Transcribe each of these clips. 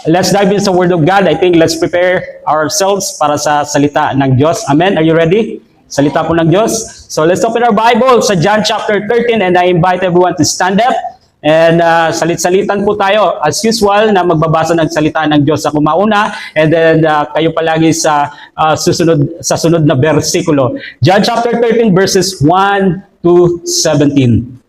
let's dive into the Word of God. I think let's prepare ourselves para sa salita ng Diyos. Amen? Are you ready? Salita po ng Diyos. So let's open our Bible sa John chapter 13 and I invite everyone to stand up. And salit-salitan po tayo as usual na magbabasa ng salita ng Diyos ako mauna and then kayo palagi sa sunod na bersikulo. John chapter 13 verses 1 to 17.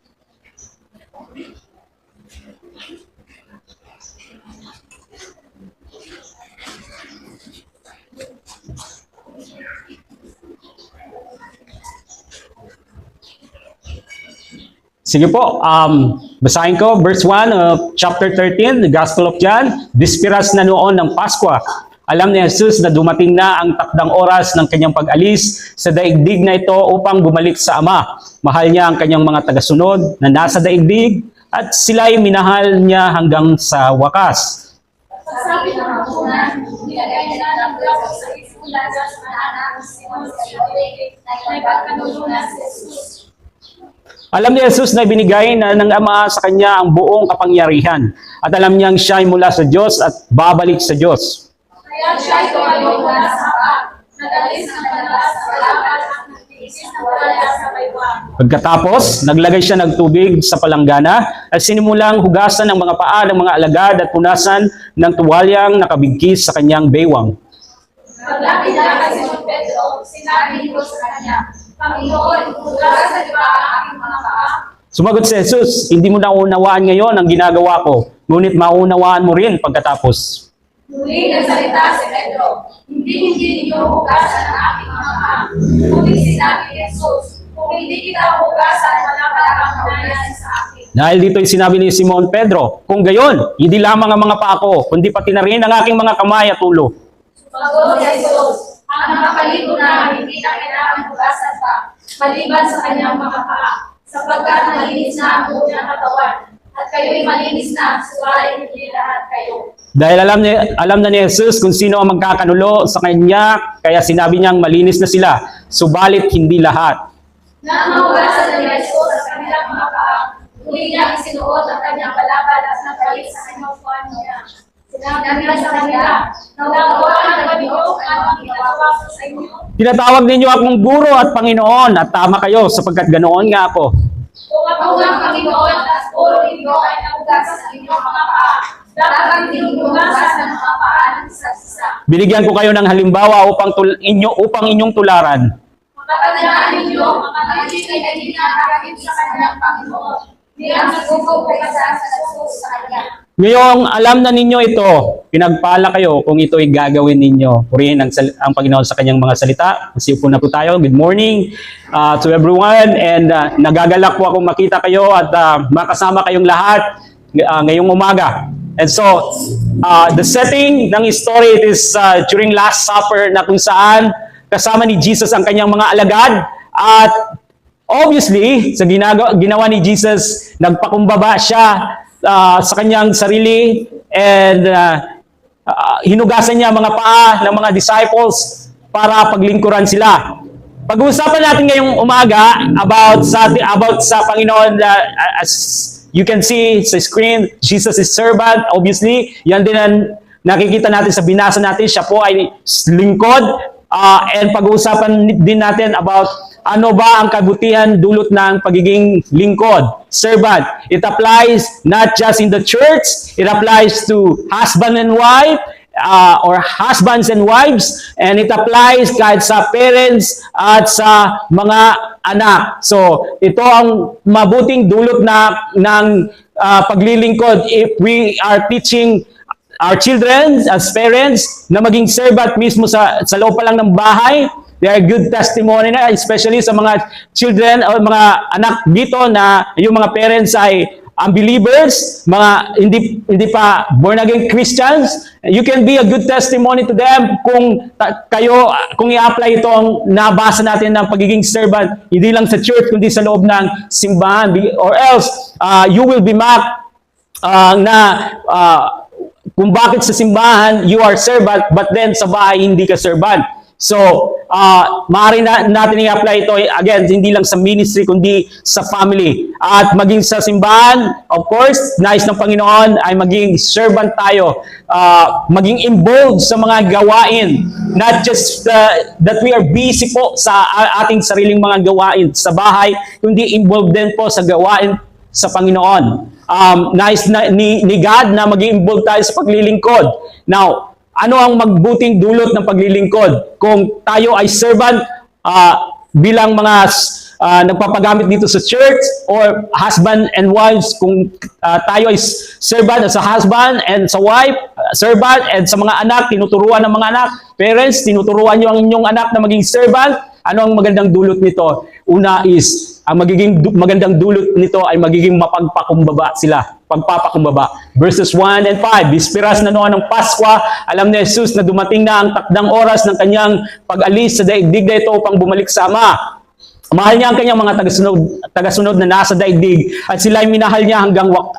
Sige po, basahin ko, verse 1 of chapter 13, the Gospel of John. Bispiras na noon ng Paskwa. Alam ni Jesus na dumating na ang takdang oras ng kanyang pag-alis sa daigdig na ito upang bumalik sa Ama. Mahal niya ang kanyang mga tagasunod na nasa daigdig at sila'y minahal niya hanggang sa wakas. Sabi ng hapunan, nilagay niya ng blog sa isulan sa anak ng Simon sa Yahweh na may pagkanulunan sa Jesus. Alam ni Jesus na binigay na ng Ama sa kanya ang buong kapangyarihan at alam niyang siya ay mula sa Diyos at babalik sa Diyos. Kaya siya ay tumayo mula sa pag, nagalis ng kanalas sa kalaban at nagtiis ng wala sa baywang. Pagkatapos, naglagay siya ng tubig sa palanggana at sinimulang hugasan ng mga paa ng mga alagad at punasan ng tuwalyang nakabigkis sa kanyang baywang. Paglapit niya kay Simon Pedro, sinabi nito sa kanya, Panginoon, hugasan niyo ba ang aking mga paa? Sumagot si Jesus, hindi mo naunawaan ngayon ang ginagawa ko, ngunit maunawaan mo rin pagkatapos. Muli nagsalita si Pedro, hindi ninyo hugasan ang aking mga paa. Ngunit sinabi ni Jesus, kung hindi kita hugasan, wala ka kang kaunayan sa akin. Dahil dito ay sinabi ni Simon Pedro, kung gayon, hindi lamang ang mga paa ko, kundi pati na rin ang aking mga kamay at ulo. Sumagot si Jesus, ang nakakaligo na hindi na kailangan hugasan pa, maliban sa kanyang mga paa, sapagkat malinis na ang buong katawan, at kayo'y malinis na, subalit hindi lahat kayo. Dahil alam na ni Jesus kung sino ang magkakanulo sa kanya, kaya sinabi niyang malinis na sila, subalit hindi lahat. Nang mahugasan ni Jesus sa kanilang mga paa, muli niya isinuot ang kanyang balabal at nagpalit sa kanyang puwan niya. Sinabi niya sa kanila, nawawaan ang gabiyo ang ginagawa ko sa inyo. Tinatawag ninyo akong guro at Panginoon at tama kayo sapagkat ganoon nga ako. Kung ako ang Panginoon at puro ninyo ay nahugasan sa inyong mga paa, dapat tinuhugasan ng mga paa ng isa't isa. Binigyan ko kayo ng halimbawa upang inyong tularan. Makatandaan ninyo, mga kaibigan ay dinakakit sa kanyang Panginoon. Hindi ang magkukumpagasan sa Jesus sa kanya. Ngayong alam na ninyo ito, pinagpala kayo kung ito'y gagawin ninyo. Purihin ang Panginoon sa kanyang mga salita. Masiupo na po tayo. Good morning to everyone. And nagagalak po akong makita kayo at makasama kayong lahat ngayong umaga. And so, the setting ng story is during Last Supper na kung saan kasama ni Jesus ang kanyang mga alagad. At obviously, sa ginawa ni Jesus, nagpakumbaba siya sa kanyang sarili and hinugasan niya mga paa ng mga disciples para paglingkuran sila. Pag-uusapan natin ngayong umaga about sa Panginoon, as you can see sa screen, Jesus is servant, obviously. Yan din ang nakikita natin sa binasa natin, siya po ay lingkod. And pag-uusapan din natin about ano ba ang kabutihan dulot ng pagiging lingkod, servant. It applies not just in the church, it applies to husband and wife, or husbands and wives, and it applies kahit sa parents at sa mga anak. So, ito ang mabuting dulot ng paglilingkod if we are teaching our children as parents na maging servant mismo sa loob pa lang ng bahay. They are good testimony na, especially sa mga children o mga anak dito na yung mga parents ay unbelievers, mga hindi pa born again Christians. You can be a good testimony to them kung i-apply ito ang nabasa natin ng pagiging servant, hindi lang sa church kundi sa loob ng simbahan, or else you will be mocked kung bakit sa simbahan you are servant but then sa bahay hindi ka servant. So, maaari natin i-apply ito, again, hindi lang sa ministry, kundi sa family. At maging sa simbahan, of course, nais ng Panginoon ay maging servant tayo. Maging involved sa mga gawain. Not just that we are busy po sa ating sariling mga gawain sa bahay, kundi involved din po sa gawain sa Panginoon. Nais ni God na maging involved tayo sa paglilingkod. Now, ano ang magbuting dulot ng paglilingkod? Kung tayo ay servant bilang mga nagpapagamit dito sa church, or husband and wives, kung tayo ay servant as a husband and sa wife, servant, and sa mga anak, tinuturuan ng mga anak, parents, tinuturuan nyo ang inyong anak na maging servant, ano ang magandang dulot nito? Una is, ang magiging magandang dulot nito ay magiging mapagpakumbaba sila. Pagpapakumbaba. Verses 1 and 5. Bispiras na noon ng Pasko, alam ni Jesus na dumating na ang takdang oras ng kanyang pag-alis sa daigdig na ito upang bumalik sa Ama. Mahal niya ang kanyang mga tagasunod na nasa daigdig at sila ay minahal niya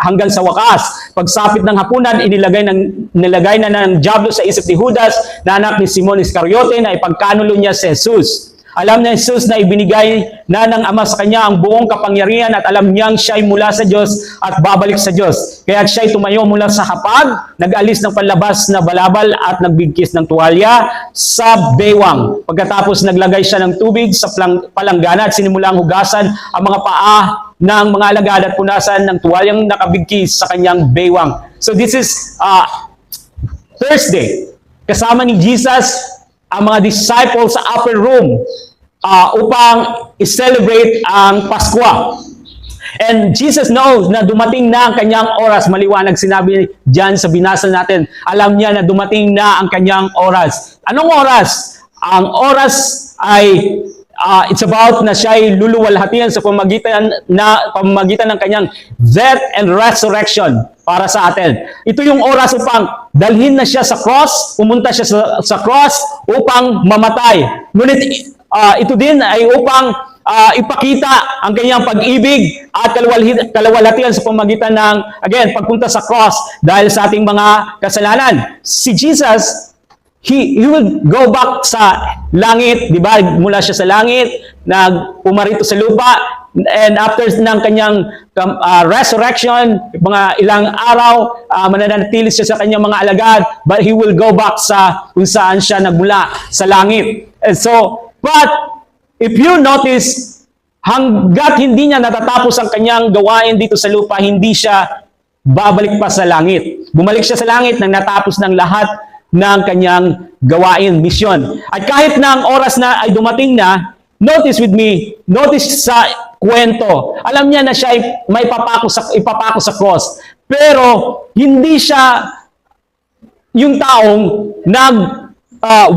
hanggang sa wakas. Pagsapit ng hapunan, nilagay na ng diablo sa isip ni Judas na anak ni Simon Iscariote na ipagkanulo niya si Jesus. Alam ni Jesus na ibinigay na ng Ama sa kanya ang buong kapangyarihan at alam niyang siya ay mula sa Diyos at babalik sa Diyos. Kaya siya ay tumayo mula sa hapag, nag-alis ng panlabas na balabal at nagbigkis ng tuwalya sa bewang. Pagkatapos naglagay siya ng tubig sa palanggana at sinimulang hugasan ang mga paa ng mga alagad at punasan ng tuwalyang nakabigkis sa kanyang bewang. So this is Thursday. Kasama ni Jesus ang mga disciples sa upper room upang i-celebrate ang Pasko. And Jesus knows na dumating na ang kanyang oras. Maliwanag sinabi dyan sa binasa natin. Alam niya na dumating na ang kanyang oras. Anong oras? Ang oras ay it's about na siya ay luluwalhatian sa pamamagitan ng kanyang death and resurrection para sa atin. Ito yung oras upang dalhin na siya sa cross, pumunta siya sa cross upang mamatay. Ngunit ito din ay upang ipakita ang kanyang pag-ibig at kalawalhatian sa pamamagitan ng, again, pagpunta sa cross dahil sa ating mga kasalanan. Si Jesus, He will go back sa langit, di ba? Mula siya sa langit, pumarito sa lupa, and after ng kanyang resurrection, mga ilang araw, mananatili siya sa kanyang mga alagad, but He will go back sa kung saan siya nagmula, sa langit. And so, but if you notice, hanggat hindi niya natatapos ang kanyang gawain dito sa lupa, hindi siya babalik pa sa langit. Bumalik siya sa langit nang natapos ng lahat ng kanyang gawain, misyon. At kahit na ang oras na ay dumating na, notice with me, notice sa kwento, alam niya na siya ay may ipapako sa cross. Pero hindi siya yung taong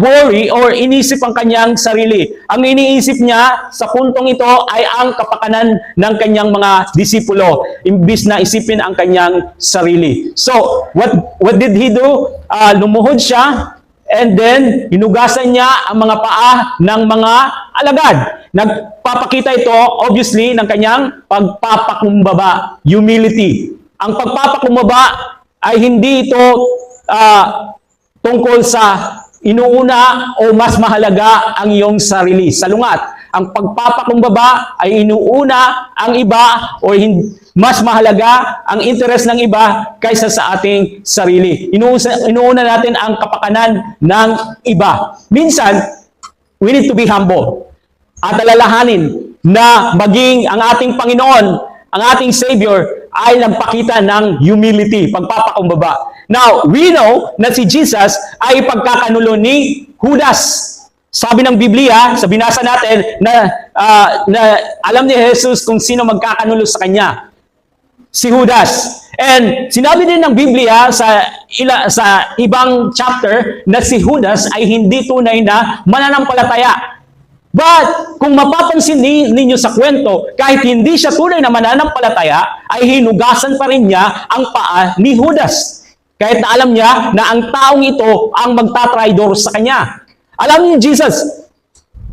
worry or inisip ang kanyang sarili. Ang iniisip niya sa puntong ito ay ang kapakanan ng kanyang mga disipulo, imbis na isipin ang kanyang sarili. So, what did he do? Lumuhod siya, and then hinugasan niya ang mga paa ng mga alagad. Nagpapakita ito, obviously, ng kanyang pagpapakumbaba, humility. Ang pagpapakumbaba ay hindi ito tungkol sa inuuna o mas mahalaga ang iyong sarili. Salungat, ang pagpapakumbaba ay inuuna ang iba o mas mahalaga ang interest ng iba kaysa sa ating sarili. Inuuna natin ang kapakanan ng iba. Minsan, we need to be humble at alalahanin na maging ang ating Panginoon, ang ating Savior, ay nagpakita ng humility, pagpapakumbaba. Now, we know na si Jesus ay pagkakanulo ni Judas. Sabi ng Biblia, sa binasa natin, na alam ni Jesus kung sino magkakanulo sa kanya. Si Judas. And sinabi din ng Biblia sa ibang chapter na si Judas ay hindi tunay na mananampalataya. But, kung mapapansin ninyo sa kwento, kahit hindi siya tunay na mananampalataya, ay hinugasan pa rin niya ang paa ni Judas. Kahit na alam niya na ang taong ito ang magtatraidor sa kanya. Alam ni Jesus,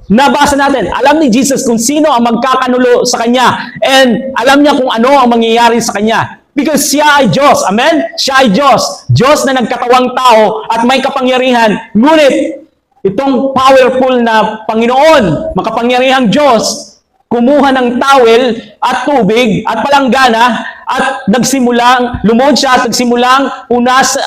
nabasa natin, alam ni Jesus kung sino ang magkakanulo sa kanya. And alam niya kung ano ang mangyayari sa kanya. Because siya ay Diyos. Amen? Siya ay Diyos. Diyos na nagkatawang tao at may kapangyarihan. Ngunit, itong powerful na Panginoon, makapangyarihang Diyos, kumuha ng towel at tubig at palanggana at nagsimulang, lumod siya at nagsimulang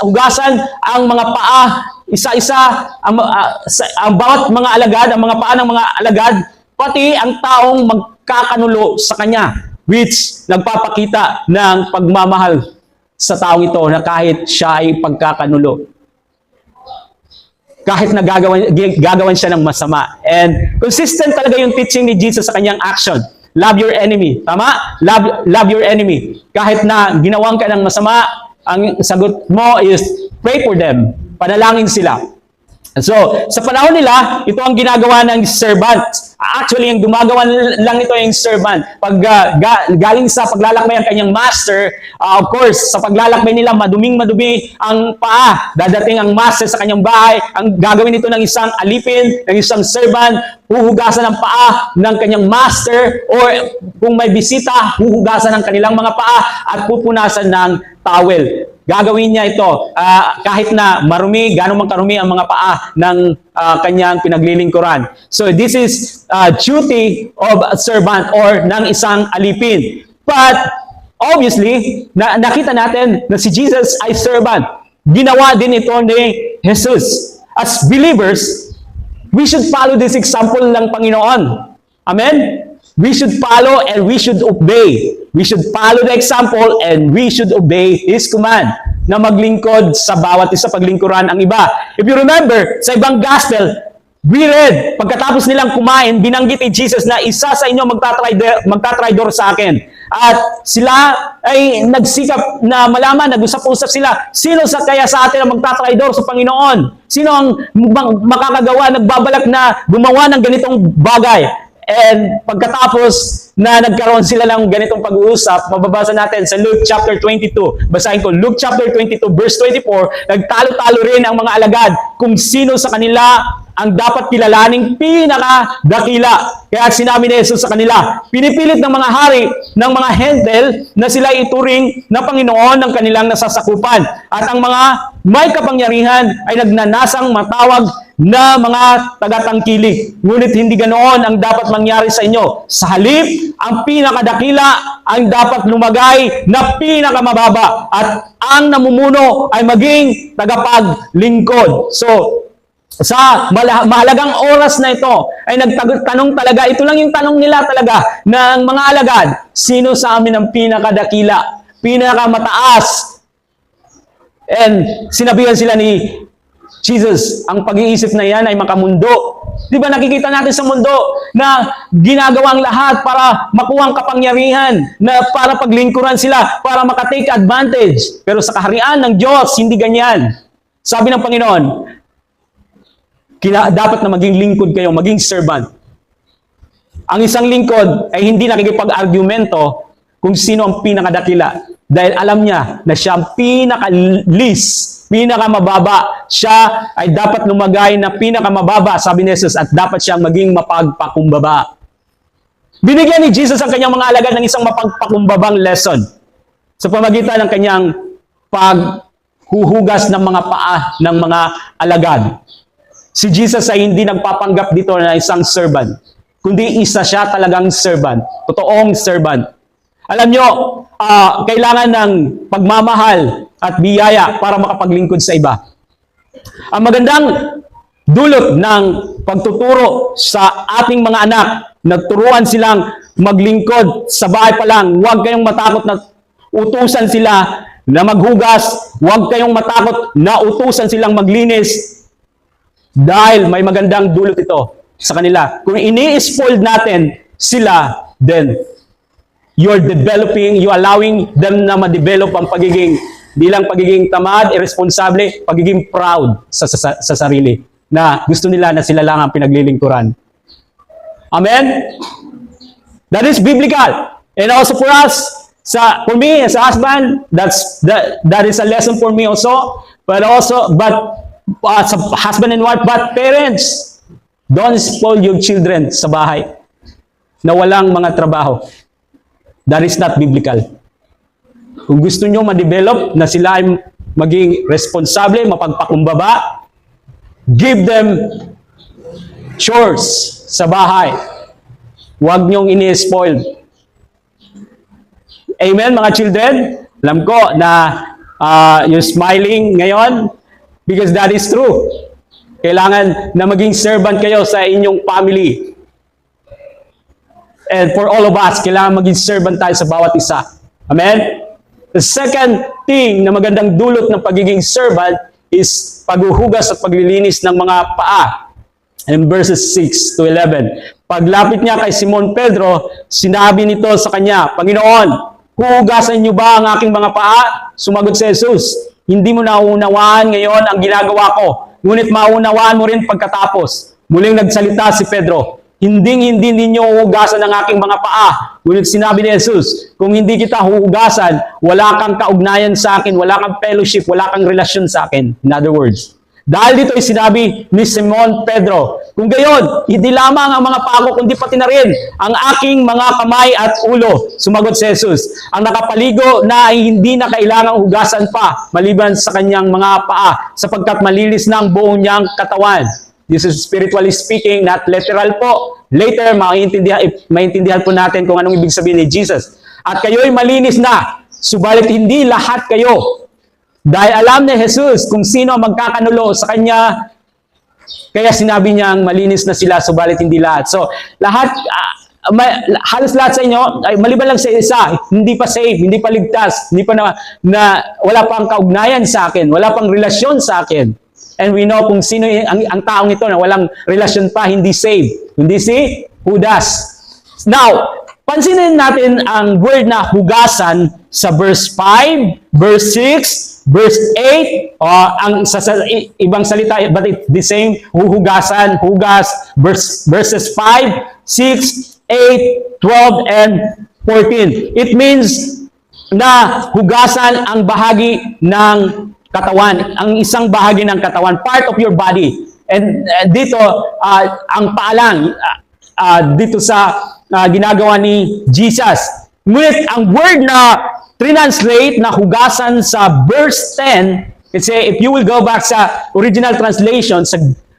hugasan ang mga paa, isa-isa, ang bawat mga alagad, ang mga paa ng mga alagad, pati ang taong magkakanulo sa kanya, which nagpapakita ng pagmamahal sa taong ito na kahit siya ay pagkakanulo. Kahit na gagawan siya ng masama. And consistent talaga yung teaching ni Jesus sa kanyang action. Love your enemy. Tama? Love your enemy. Kahit na ginawan ka ng masama, ang sagot mo is pray for them. Panalangin sila. So, sa panahon nila, ito ang ginagawa ng servant. Actually, yung gumagawa lang ito yung servant. Pag galing sa paglalakbay ang kanyang master, of course, sa paglalakbay nila, maduming-madumi ang paa. Dadating ang master sa kanyang bahay. Ang gagawin ito ng isang alipin, ng isang servant, huhugasan ang paa ng kanyang master, or kung may bisita, huhugasan ang kanilang mga paa at pupunasan ng towel. Gagawin niya ito kahit na marumi, gano'n man karumi ang mga paa ng kanyang pinaglilingkuran. So this is duty of a servant or ng isang alipin. But obviously, nakita natin na si Jesus ay servant. Ginawa din ito ni Jesus. As believers, we should follow this example ng Panginoon. Amen? We should follow and we should obey. We should follow the example and we should obey His command na maglingkod sa bawat isa, paglingkuran ang iba. If you remember, sa ibang gospel, we read, pagkatapos nilang kumain, binanggit ni Jesus na isa sa inyo magtatraidor sa akin. At sila ay nagsikap na malaman, nag-usap-usap sila, sino kaya sa atin ang magtatraidor sa Panginoon? Sino ang makakagawa, nagbabalak na gumawa ng ganitong bagay? And pagkatapos na nagkaroon sila ng ganitong pag-uusap, mababasa natin sa Luke chapter 22. Basahin ko, Luke chapter 22 verse 24, nagtalo-talo rin ang mga alagad kung sino sa kanila ang dapat kilalaning pinakadakila. Kaya sinabi ni Jesus sa kanila, pinipilit ng mga hari ng mga Hentel na sila ituring na Panginoon ng kanilang nasasakupan. At ang mga may kapangyarihan ay nagnanasang matawag na mga tagatangkilik. Ngunit hindi ganoon ang dapat mangyari sa inyo. Sa halip, ang pinakadakila ang dapat lumagay na pinakamababa at ang namumuno ay maging tagapaglingkod. So, sa mahalagang oras na ito ay nagtanong talaga, ito lang yung tanong nila talaga ng mga alagad, sino sa amin ang pinakadakila, pinakamataas? And sinabihan sila ni Jesus, ang pag-iisip na yan ay makamundo. Di ba nakikita natin sa mundo na ginagawang lahat para makuha ang kapangyarihan, na para paglingkuran sila, para makatake advantage. Pero sa kaharian ng Diyos, hindi ganyan. Sabi ng Panginoon, dapat na maging lingkod kayo, maging servant. Ang isang lingkod ay hindi nakikipag-argumento kung sino ang pinakadakila. Dahil alam niya na siya ang pinaka-least, pinakamababa. Siya ay dapat lumagay na pinakamababa, sabi ni Jesus, at dapat siyang maging mapagpakumbaba. Binigyan ni Jesus ang kanyang mga alagad ng isang mapagpakumbabang lesson sa pamagitan ng kanyang paghuhugas ng mga paa ng mga alagad. Si Jesus ay hindi nagpapanggap dito na isang servant, kundi isa siya talagang servant, totoong servant. Alam nyo, kailangan ng pagmamahal at biyaya para makapaglingkod sa iba. Ang magandang dulot ng pagtuturo sa ating mga anak, nagturuan silang maglingkod sa bahay pa lang. Huwag kayong matakot na utusan sila na maghugas. Huwag kayong matakot na utusan silang maglinis. Dahil may magandang dulot ito sa kanila. Kung ini-spoiled natin sila, then you're allowing them na ma-develop ang pagiging, di lang pagiging tamad, irresponsable, pagiging proud sa sarili, na gusto nila na sila lang ang pinaglilingkuran. Amen? That is biblical. And also for us, for me as a husband, that is a lesson for me also. But as a husband and wife, but parents, don't spoil your children sa bahay na walang mga trabaho. That is not biblical. Kung gusto nyo ma-develop na sila ay maging responsable, mapagpakumbaba, give them chores sa bahay. Huwag niyong ini-spoil. Amen, mga children? Alam ko na you're smiling ngayon because that is true. Kailangan na maging servant kayo sa inyong family. And for all of us, kailangan maging servant tayo sa bawat isa. Amen? The second thing na magandang dulot ng pagiging servant is paghuhugas at paglilinis ng mga paa. In verses 6 to 11. Paglapit niya kay Simon Pedro, sinabi nito sa kanya, Panginoon, huhugasan niyo ba ang aking mga paa? Sumagot si Jesus, hindi mo naunawaan ngayon ang ginagawa ko, ngunit maunawaan mo rin pagkatapos. Muling nagsalita si Pedro, hindi ninyo huhugasan ang aking mga paa. Ngunit sinabi ni Jesus, kung hindi kita huhugasan, wala kang kaugnayan sa akin, wala kang fellowship, wala kang relasyon sa akin. In other words, dahil dito ay sinabi ni Simon Pedro, kung gayon, hindi lamang ang mga paa ko, kundi pati na rin ang aking mga kamay at ulo. Sumagot si Jesus, ang nakapaligo na ay hindi na kailangang hugasan pa, maliban sa kanyang mga paa, sapagkat malinis na ang buong niyang katawan. This is spiritually speaking, not literal po. Later, maintindihan po natin kung anong ibig sabihin ni Jesus. At kayo'y malinis na, subalit hindi lahat kayo. Dahil alam ni Jesus kung sino ang magkakanulo sa kanya, kaya sinabi niyang malinis na sila, subalit hindi lahat. So, lahat, halos lahat sa inyo, maliban lang sa isa, hindi pa safe, hindi pa ligtas, hindi pa wala pang kaugnayan sa akin, wala pang relasyon sa akin. And we know kung sino ang taong ito na walang relasyon pa, hindi saved. Hindi si Judas. Now, pansinin natin ang word na hugasan sa verse 5, verse 6, verse 8, ang ibang salita, but it's the same, huhugasan, hugas, verses 5, 6, 8, 12, and 14. It means na hugasan ang bahagi ng katawan, ang isang bahagi ng katawan, part of your body. And dito, ang paalang, dito sa ginagawa ni Jesus. Ngunit ang word na translate na hugasan sa verse 10, kasi if you will go back sa original translation,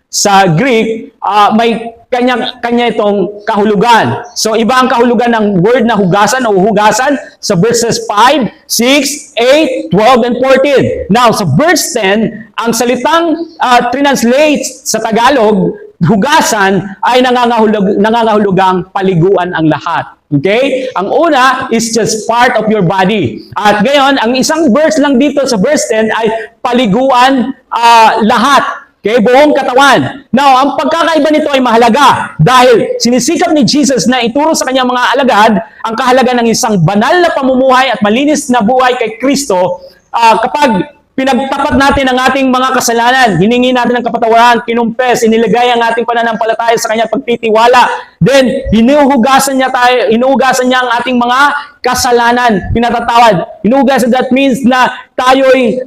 sa Greek, may kanya itong kahulugan. So, iba ang kahulugan ng word na hugasan o hugasan sa verses 5, 6, 8, 12, and 14. Now, sa verse 10, ang salitang translate sa Tagalog, hugasan, ay nangangahulugang paliguan ang lahat. Okay? Ang una is just part of your body. At ngayon, ang isang verse lang dito sa verse 10 ay paliguan lahat. Okay, buong katawan. Now, ang pagkakaiba nito ay mahalaga dahil sinisikap ni Jesus na ituro sa kanyang mga alagad ang kahalagan ng isang banal na pamumuhay at malinis na buhay kay Kristo kapag pinagtapat natin ang ating mga kasalanan, hiningi natin ang kapatawaran, kinumpes, inilagay ang ating pananampalataya sa kanya pagtitiwala, then hinuhugasan niya ang ating mga kasalanan, pinatatawad. Hinuhugasan, that means na tayo'y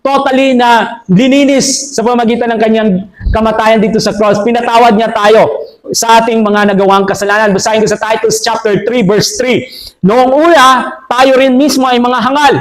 totally na lininis sa pamagitan ng kanyang kamatayan dito sa cross. Pinatawad niya tayo sa ating mga nagawang kasalanan. Basahin ko sa Titus chapter 3 verse 3. Noong una, tayo rin mismo ay mga hangal,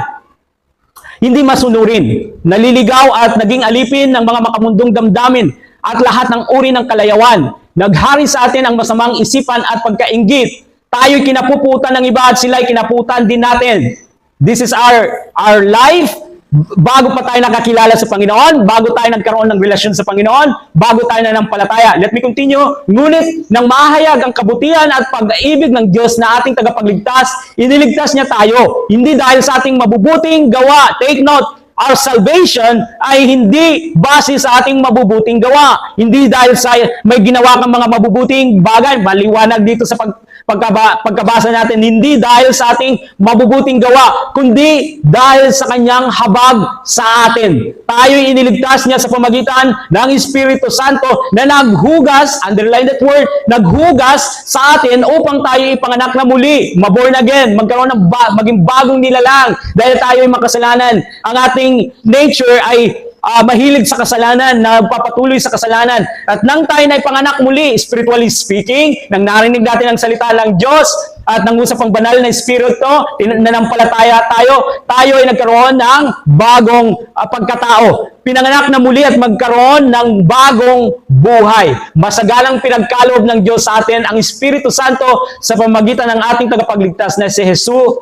hindi masunurin, naliligaw at naging alipin ng mga makamundong damdamin at lahat ng uri ng kalayawan. Naghari sa atin ang masamang isipan at pagkainggit. Tayo'y kinapuputan ng iba at sila'y kinaputan din natin. This is our life. Bago pa tayo nakakilala sa Panginoon, bago tayo nagkaroon ng relasyon sa Panginoon, bago tayo nanampalataya. Let me continue. Ngunit nang mahayag ang kabutihan at pag-ibig ng Diyos na ating tagapagligtas, iniligtas niya tayo. Hindi dahil sa ating mabubuting gawa. Take note, our salvation ay hindi base sa ating mabubuting gawa. Hindi dahil sa may ginawa kang mga mabubuting bagay. Maliwanag dito sa pagkabasa natin, hindi dahil sa ating mabubuting gawa, kundi dahil sa kanyang habag sa atin. Tayo'y iniligtas niya sa pamagitan ng Espiritu Santo na naghugas, underline that word, naghugas sa atin upang tayo ipanganak na muli, maborn again, magkaroon ng maging bagong nilalang dahil tayo'y makasalanan. Ang ating nature ay mahilig sa kasalanan, nagpapatuloy sa kasalanan. At nang tayo na ipanganak muli, spiritually speaking, nang narinig natin ang salita ng Diyos, at nangusap ang banal na espiritu, nanampalataya tayo ay nagkaroon ng bagong pagkatao. Pinanganak na muli at magkaroon ng bagong buhay. Masagalang pinagkaloob ng Diyos sa atin ang Espiritu Santo sa pamamagitan ng ating tagapagligtas na si Jesu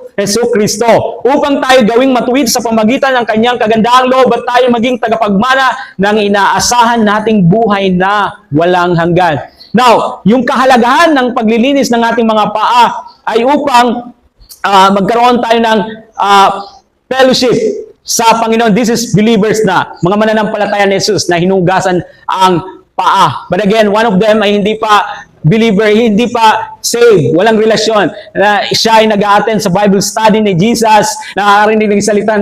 Kristo, upang tayo gawing matuwid sa pamamagitan ng kanyang kagandahang loob at tayo maging tagapagmana ng inaasahan nating buhay na walang hanggan. Now, yung kahalagahan ng paglilinis ng ating mga paa ay upang magkaroon tayo ng fellowship sa Panginoon. This is believers na, mga mananampalataya ni Jesus na hinugasan ang paa. But again, one of them ay hindi pa believer, hindi pa saved, walang relasyon. Siya ay nag-a-attend sa Bible study ni Jesus, nakakarinig ng salita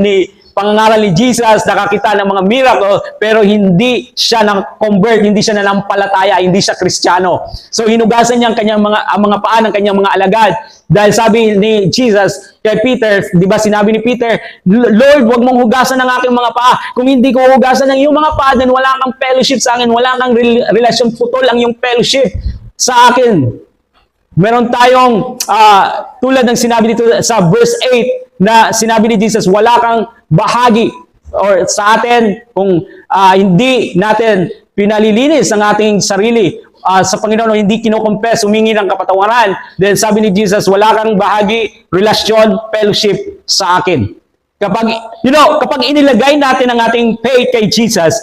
ni pangangaral ni Jesus, nakakita ng mga miracle, pero hindi siya convert, hindi siya nanampalataya, hindi siya Kristiyano. So hinugasan niya ang mga paa ng kanyang mga alagad. Dahil sabi ni Jesus kay Peter, di ba sinabi ni Peter, Lord, wag mong hugasan ang aking mga paa. Kung hindi ko hugasan ang iyong mga paa, then wala kang fellowship sa akin, wala kang relasyon, putol ang iyong fellowship sa akin. Meron tayong, tulad ng sinabi dito sa verse 8, na sinabi ni Jesus, wala kang bahagi or sa atin kung hindi natin pinalilinis ang ating sarili sa Panginoon o hindi kinokompes, humingi ng kapatawaran. Then sabi ni Jesus, wala kang bahagi, relasyon, fellowship sa akin. Kapag inilagay natin ang ating faith kay Jesus,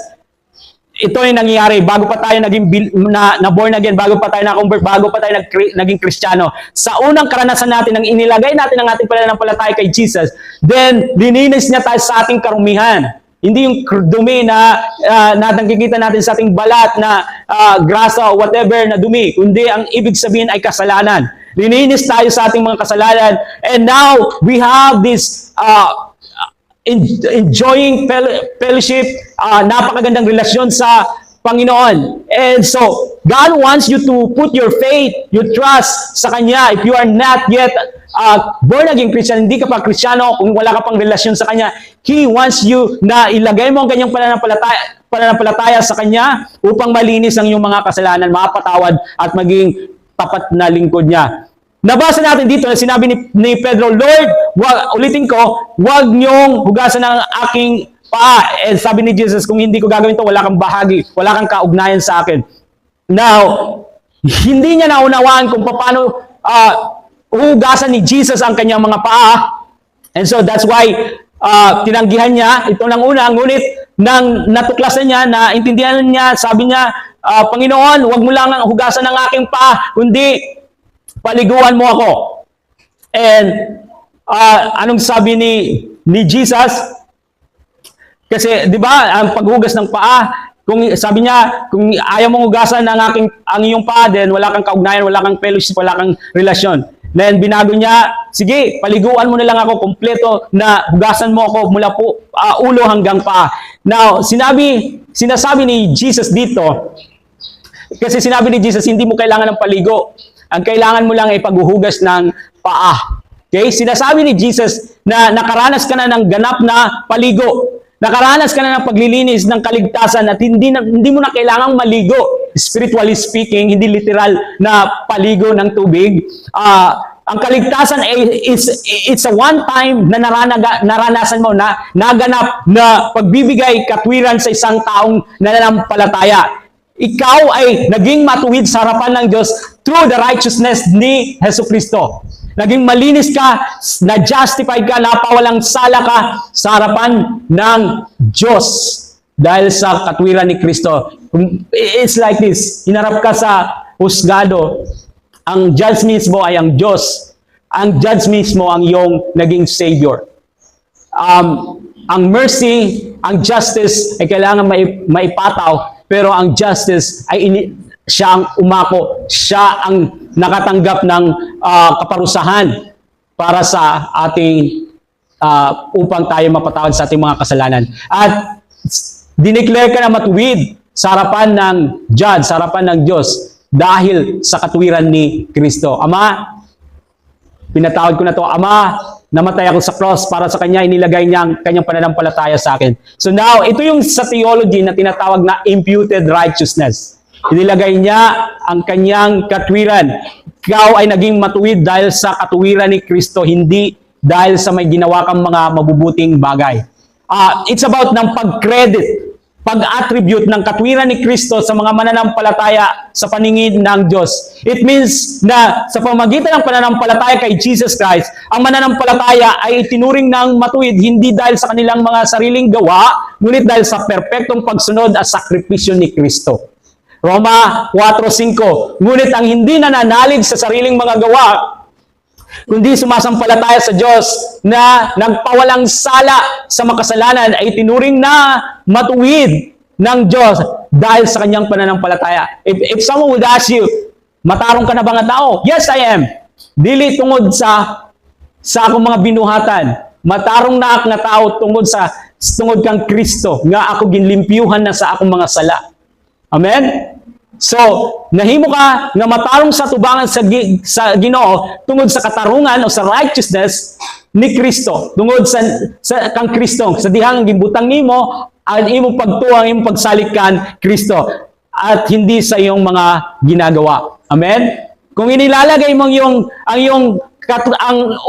ito yung nangyayari bago pa tayo naging na born again, bago pa tayo na-convert, bago pa tayo naging Kristiyano. Sa unang karanasan natin, nang inilagay natin ang ating pananampalataya kay Jesus, then lininis niya tayo sa ating karumihan. Hindi yung dumi na nakikita natin sa ating balat na grasa o whatever na dumi, kundi ang ibig sabihin ay kasalanan. Lininis tayo sa ating mga kasalanan, and now we have this enjoying fellowship, napakagandang relasyon sa Panginoon. And so, God wants you to put your faith, your trust sa Kanya. If you are not yet born again Christian, hindi ka pa Kristiyano, kung wala ka pang relasyon sa Kanya, He wants you na ilagay mo ang kanyang pananampalataya sa Kanya upang malinis ang iyong mga kasalanan, mapatawad at maging tapat na lingkod niya. Nabasa natin dito na sinabi ni Pedro, Lord, ulitin ko, huwag niyong hugasan ng aking paa. And sabi ni Jesus, kung hindi ko gagawin ito, wala kang bahagi, wala kang kaugnayan sa akin. Now, hindi niya naunawaan kung paano hugasan ni Jesus ang kanyang mga paa. And so that's why tinanggihan niya ito ng una, ngunit nang natuklasan niya, naintindihan niya, sabi niya, Panginoon, huwag mo lang hugasan ng aking paa, kundi paliguan mo ako. And anong sabi ni Jesus? Kasi 'di ba, ang paghugas ng paa, kung sabi niya, kung ayaw mong hugasan ang iyong paa, then wala kang kaugnayan, wala kang fellowship, wala kang relasyon. Then binago niya, sige, paliguan mo na lang ako, kompleto na hugasan mo ako mula po ulo hanggang paa. Now, sinasabi ni Jesus dito, kasi sinabi ni Jesus, hindi mo kailangan ng paligo. Ang kailangan mo lang ay paghuhugas ng paa. Okay? Sinasabi ni Jesus na nakaranas ka na ng ganap na paligo. Nakaranas ka na ng paglilinis ng kaligtasan at hindi mo na kailangang maligo. Spiritually speaking, hindi literal na paligo ng tubig. Ang kaligtasan ay it's a one time na naranasan mo na naganap na pagbibigay katwiran sa isang taong nananampalataya. Ikaw ay naging matuwid sa harapan ng Diyos through the righteousness ni Jesu Kristo. Naging malinis ka, na-justified ka, napawalang sala ka sa harapan ng Diyos dahil sa katwiran ni Kristo. It's like this, hinarap ka sa husgado, ang judge mismo ay ang Diyos. Ang judge mismo ang iyong naging Savior. Ang mercy, ang justice ay kailangan maipataw, pero ang justice ay siya ang umako, siya ang nakatanggap ng kaparusahan para sa ating upang tayo mapatawad sa ating mga kasalanan. At dineclare ka na matuwid sa harapan ng judge, sa harapan ng Diyos dahil sa katwiran ni Kristo. Ama, pinatawad ko na to. Ama, namatay ako sa cross para sa Kanya, inilagay niya ang Kanyang pananampalataya sa akin. So now, ito yung sa theology na tinatawag na imputed righteousness. Inilagay niya ang Kanyang katwiran. ikaw ay naging matuwid dahil sa katuwiran ni Kristo, hindi dahil sa may ginawa kang mga mabubuting bagay. It's about ng pag-credit, pag-attribute ng katwiran ni Kristo sa mga mananampalataya sa paningin ng Diyos. It means na sa pamamagitan ng pananampalataya kay Jesus Christ, ang mananampalataya ay itinuring ng matuwid hindi dahil sa kanilang mga sariling gawa, ngunit dahil sa perpektong pagsunod at sakripisyo ni Kristo. Roma 4:5, ngunit ang hindi nananalig sa sariling mga gawa, kundi sumasampalataya sa Diyos na nagpawalang sala sa makasalanan ay tinuring na matuwid ng Diyos dahil sa kanyang pananampalataya. If someone would ask you, matarong ka na ba nga tao? Yes, I am. Dili tungod sa akong mga binuhatan. Matarong na ako nga tao tungod kang Kristo nga ako ginlimpyuhan na sa akong mga sala. Amen? So, nahimo ka nga matarong sa tubangan sa Ginoo tungod sa katarungan o sa righteousness ni Kristo, tungod sa kang Kristo, sa dihang gimbutang nimo ang imong pagtuang, imong pagsalikan Kristo at hindi sa iyong mga ginagawa. Amen? Kung inilalagay mo ang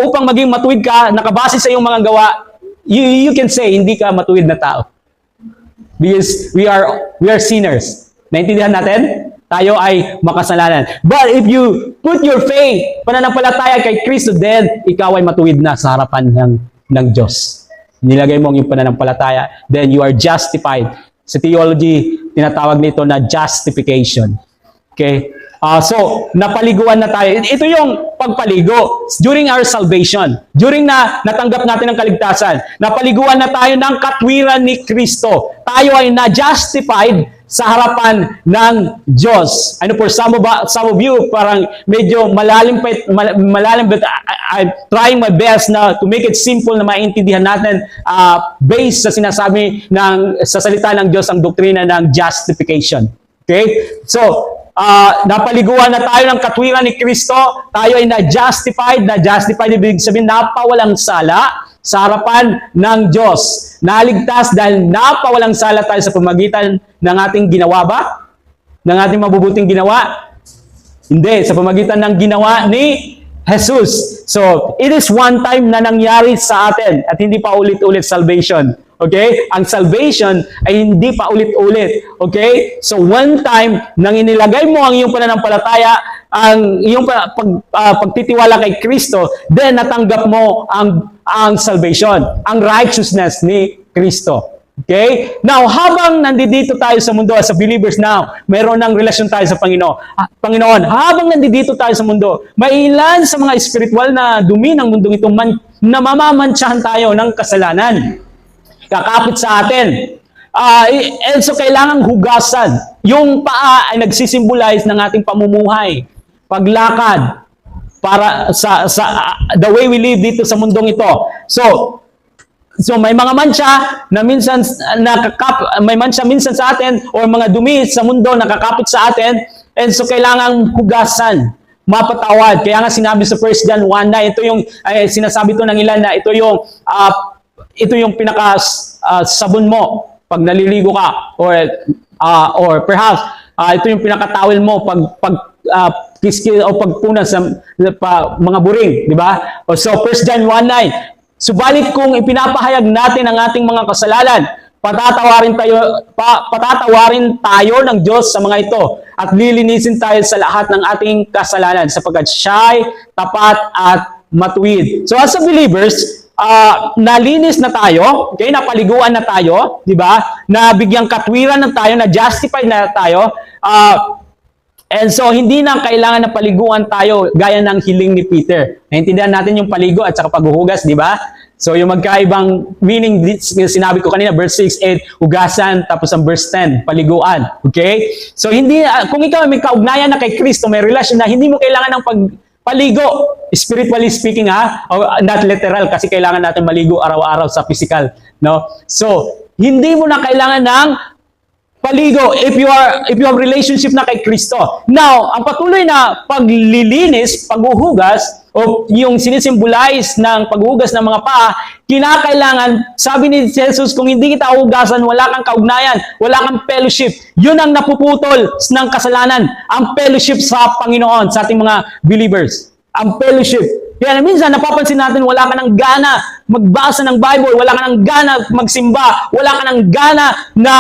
upang maging matuwid ka nakabase sa iyong mga gawa, you can say hindi ka matuwid na tao. Because we are sinners. Naintindihan natin? Tayo ay makasalanan. But if you put your faith, pananampalataya kay Kristo, then ikaw ay matuwid na sa harapan ng Diyos. Nilagay mo ang iyong pananampalataya, then you are justified. Sa theology, tinatawag nito na justification. Okay? So, napaliguan na tayo. Ito yung pagpaligo. During our salvation, during na natanggap natin ang kaligtasan, napaliguan na tayo ng katwiran ni Kristo. Tayo ay na-justified sa harapan ng Diyos. I know for some of you, parang medyo malalim, but I'm trying my best na to make it simple na maintindihan natin based sa sinasabi sa salita ng Diyos ang doktrina ng justification. Okay? So, napaliguan na tayo ng katwiran ni Kristo, tayo ay na-justified ibig sabihin napawalang sala sa harapan ng Diyos. Naligtas dahil napawalang sala tayo sa pamagitan ng ating ginawa ba? Ng ating mabubuting ginawa? Hindi, sa pamagitan ng ginawa ni Jesus. So, it is one time na nangyari sa atin at hindi pa ulit-ulit salvation. Okay? Ang salvation ay hindi pa ulit-ulit. Okay? So, one time nang inilagay mo ang iyong pananampalataya, ang iyong pagtitiwala kay Kristo, then natanggap mo ang salvation, ang righteousness ni Kristo. Okay? Now, habang nandito tayo sa mundo as a believers now, mayroon ng relasyon tayo sa Panginoon. Habang nandito tayo sa mundo, may ilan sa mga spiritual na dumi ng mundong ito na mamamantsahan tayo ng kasalanan. Kakapit sa atin. And so, kailangang hugasan. Yung paa ay nagsisimbolize ng ating pamumuhay, paglakad, para sa the way we live dito sa mundong ito. So may mga mancha na minsan may mancha minsan sa atin or mga dumi sa mundo nakakapit sa atin, and so kailangang hugasan, mapatawad. Kaya nga sinabi sa 1 John 1:9, ito yung sinasabi to ng ilan na ito yung pinaka sabon mo pag naliligo ka, or perhaps ito yung pinakatawel mo pag kiskil o pagpunan sa mga buring, di ba? So 1 John 1:9, subalit kung ipinapahayag natin ang ating mga kasalanan, patatawarin tayo ng Diyos sa mga ito at lilinisin tayo sa lahat ng ating kasalanan sapagkat siya'y tapat at matuwid. So as a believers, nalinis na tayo, okay? Napaliguan na tayo, di ba? Nabigyang katwiran na tayo, na-justify na tayo. And so, hindi na kailangan na paliguan tayo gaya ng hiling ni Peter. Naintindihan natin yung paligo at saka paghuhugas, di ba? So, yung magkaibang meaning, sinabi ko kanina, verse 6, 8, hugasan, tapos ang verse 10, paliguan. Okay? So, hindi, kung ikaw may kaugnayan na kay Kristo, may relasyon na hindi mo kailangan ng paligo, spiritually speaking, not literal, kasi kailangan natin maligo araw-araw sa physical, no? So, hindi mo na kailangan ng paligo if you have relationship na kay Kristo. Now, ang patuloy na paglilinis, paghuhugas, o yung sinisimbolize ng paghugas ng mga paa, kinakailangan, sabi ni Jesus, kung hindi kita hugasan, wala kang kaugnayan, wala kang fellowship. Yun ang napuputol ng kasalanan, ang fellowship sa Panginoon, sa ating mga believers. Ang fellowship. Kaya minsan napapansin natin wala ka ng gana magbasa ng Bible, wala ka ng gana magsimba, wala ka ng gana na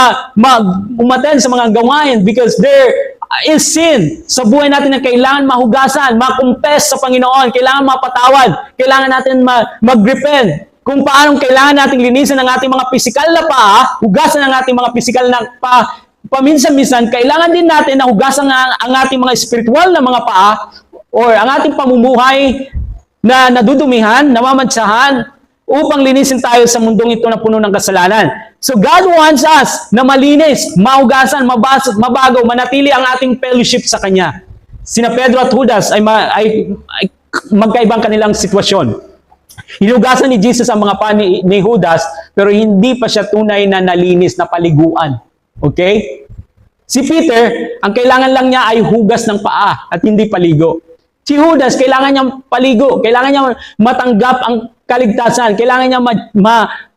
umattend sa mga gawain because there is sin sa buhay natin na kailangan mahugasan, makumpes sa Panginoon, kailangan mapatawad, kailangan natin mag-repent. Kung paano kailangan natin linisan ang ating mga pisikal na paa, hugasan ang ating mga pisikal na paa, paminsan-minsan, kailangan din natin na hugasan ang ating mga spiritual na mga paa or ang ating pamumuhay na nadudumihan, namamantsahan, upang linisin tayo sa mundong ito na puno ng kasalanan. So God wants us na malinis, mahugasan, mabago, manatili ang ating fellowship sa Kanya. Sina Pedro at Judas ay magkaibang kanilang sitwasyon. Hinugasan ni Jesus ang mga paa ni Judas, pero hindi pa siya tunay na nalinis, na paliguan. Okay? Si Peter, ang kailangan lang niya ay hugas ng paa at hindi paligo. Si Judas, kailangan niyang paligo, kailangan niya matanggap ang kaligtasan, kailangan niya